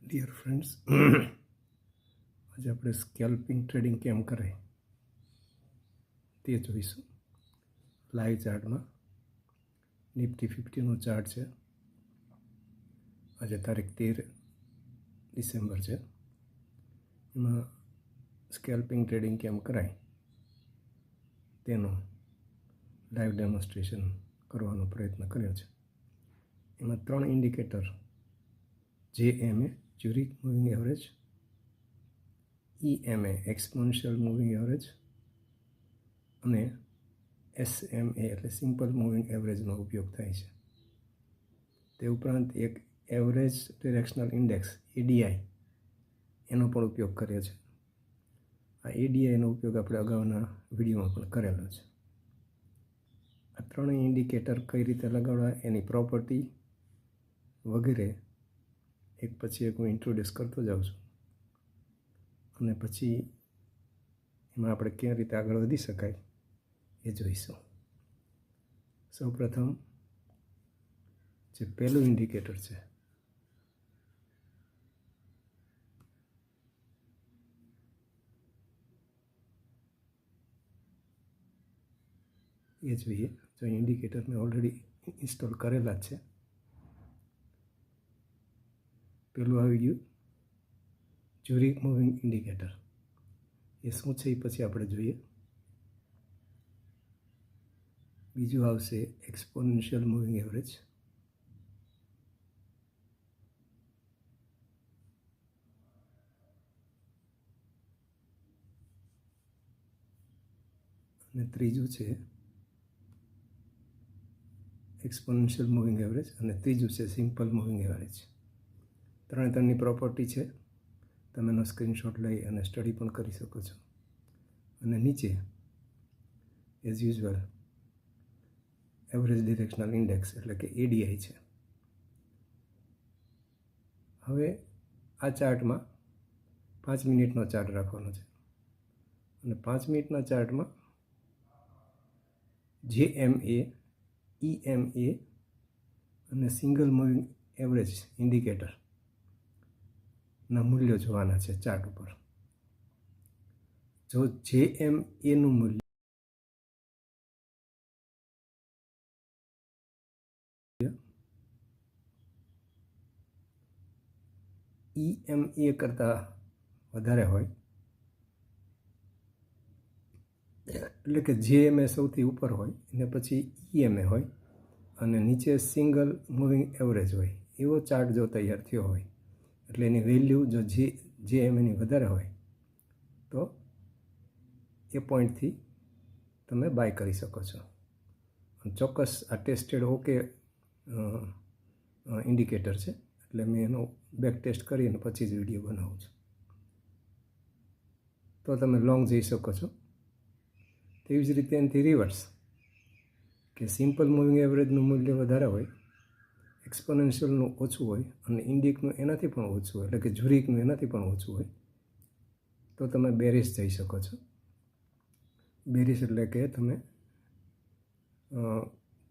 Dear friends, આજે આપણે સ્કેલ્પિંગ trading કેમ કરે તે જોઈશું. લાઈવ ચાર્ટમાં નિફ્ટી 50નો ચાર્ટ છે. આજે તારીખ 13 ડિસેમ્બર છે. એમાં સ્કેલ્પિંગ ટ્રેડિંગ કેમ કરાય તેનું લાઈવ ડેમોન્સ્ટ્રેશન કરવાનો પ્રયત્ન કર્યો છે. એમાં 3 indicator JMA જ્યુરિક moving average, EMA exponential moving average અને SMA એટલે સિમ્પલ મૂવિંગ એવરેજનો ઉપયોગ થાય છે. તે ઉપરાંત એક એવરેજ ડિરેક્શનલ ઇન્ડેક્સ ADI એનો પણ ઉપયોગ કર્યો છે. આ ADIનો ઉપયોગ આપણે અગાઉના વિડીયોમાં પણ કરેલો છે. આ ત્રણેય ઇન્ડિકેટર કઈ રીતે લગાડવા એની પ્રોપર્ટી વગેરે એક પછી એક હું ઇન્ટ્રોડ્યુસ કરતો જાઉં છું, અને પછી એમાં આપણે કેવી રીતે આગળ વધી શકાય એ જોઈશું. સૌપ્રથમ જે પહેલું ઇન્ડિકેટર છે એ જોઈએ. જો ઇન્ડિકેટર મેં ઓલરેડી ઇન્સ્ટોલ કરેલા જ છે. પેલું આવી ગયું જ્યુરિક મૂવિંગ ઇન્ડિકેટર. એ શું છે એ પછી આપણે જોઈએ. બીજું આવશે એક્સપોનેન્શિયલ મૂવિંગ એવરેજ, અને ત્રીજું છે એક્સપોનેન્શિયલ મૂવિંગ એવરેજ, અને ત્રીજું છે સિમ્પલ મૂવિંગ એવરેજ. ત્રણની પ્રોપર્ટી છે. તમે એનો સ્ક્રીનશોટ લઈ અને સ્ટડી પણ કરી શકો છો. અને નીચે as usual average directional index એટલે કે ADI છે. હવે આ ચાર્ટમાં 5 મિનિટનો ચાર્ટ રાખવાનો છે, અને 5 મિનિટના ચાર્ટમાં JMA, EMA અને સિંગલ મૂવિંગ એવરેજ ઇન્ડિકેટરના મૂલ્યો જોવાના છે ચાર્ટ ઉપર. જો JMAનું મૂલ્ય EMA કરતાં વધારે હોય, એટલે કે JMA સૌથી ઉપર હોય અને પછી EMA હોય અને નીચે સિંગલ મૂવિંગ એવરેજ હોય, એવો ચાર્ટ જો તૈયાર થયો હોય, એટલે એની વેલ્યુ જો JMAની વધારે હોય તો એ પોઈન્ટથી તમે બાય કરી શકો છો. ચોક્કસ આ ટેસ્ટેડ ઓકે ઇન્ડિકેટર છે, એટલે મેં એનો બેક ટેસ્ટ કરીને પછી જ વિડીયો બનાવું છું. તો તમે લોંગ જઈ શકો છો. તેવી જ રીતે એનાથી રિવર્સ કે સિમ્પલ મૂવિંગ એવરેજનું મૂલ્ય વધારે હોય, એક્સપોનેન્શિયલનું ઓછું હોય અને ઇન્ડિકનું એનાથી પણ ઓછું હોય, એટલે કે જ્યુરિકનું એનાથી પણ ઓછું હોય, તો તમે બેરિશ જઈ શકો છો. બેરિશ એટલે કે તમે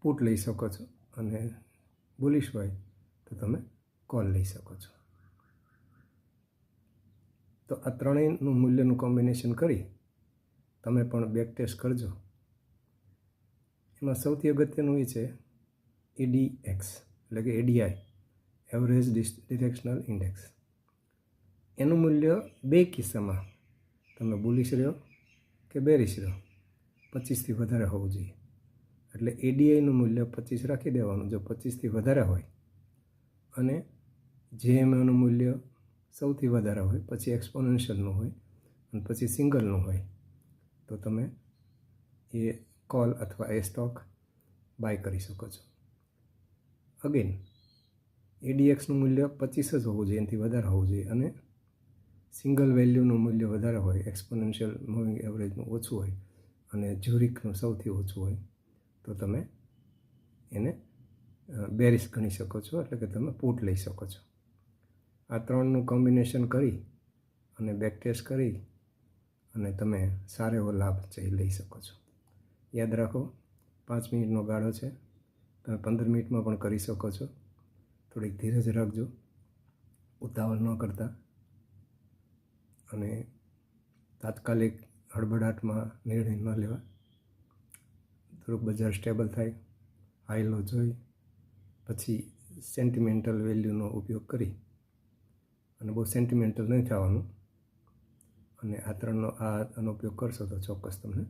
પુટ લઈ શકો છો, અને બુલિશ હોય તો તમે કોલ લઈ શકો છો. તો આ ત્રણેયનું મૂલ્યનું કોમ્બિનેશન કરી તમે પણ બેક ટેસ્ટ કરજો. એમાં સૌથી અગત્યનું એ છે ADX એટલે કે ADI એવરેજ ડિરેક્શનલ ઇન્ડેક્સ. એનું મૂલ્ય બે કિસ્સામાં, તમે બુલિશ રહ્યો કે બેરિશ રહ્યો, 25થી વધારે હોવું જોઈએ. એટલે ADIનું મૂલ્ય 25 રાખી દેવાનું જો 25થી વધારે હોય, અને JMAનું મૂલ્ય સૌથી વધારે હોય, પછી એક્સપોનેન્શિયલનું હોય અને પછી સિંગલનું હોય, તો તમે એ કોલ અથવા એ સ્ટોક બાય કરી શકો છો. અગેન ADXનું મૂલ્ય 25 જ હોવું જોઈએ, એનાથી વધારે હોવું જોઈએ, અને સિંગલ વેલ્યુનું મૂલ્ય વધારે હોય, એક્સપોનેન્શિયલ મૂવિંગ એવરેજનું ઓછું હોય અને જ્યુરિકનું સૌથી ઓછું હોય, તો તમે એને બેરિશ ગણી શકો છો, એટલે કે તમે પુટ લઈ શકો છો. આ ત્રણનું કોમ્બિનેશન કરી અને બેક ટેસ્ટ કરી અને તમે સારો એવો લાભ લઈ શકો છો. યાદ રાખો, 5 મિનિટનો ગાળો છે. તમે 15 મિનિટમાં પણ કરી શકો છો. થોડીક ધીરજ રાખજો. ઉતાવળ ન કરતા અને તાત્કાલિક હળબડાટમાં નિર્ણય ન લેવા. થોડુંક બજાર સ્ટેબલ થાય, હાઈ લો જોઈ પછી સેન્ટિમેન્ટલ વેલ્યુનો ઉપયોગ કરી અને બહુ સેન્ટિમેન્ટલ નહીં થવાનું અને આનો ઉપયોગ કરશો તો ચોક્કસ તમને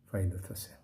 ફાયદો થશે.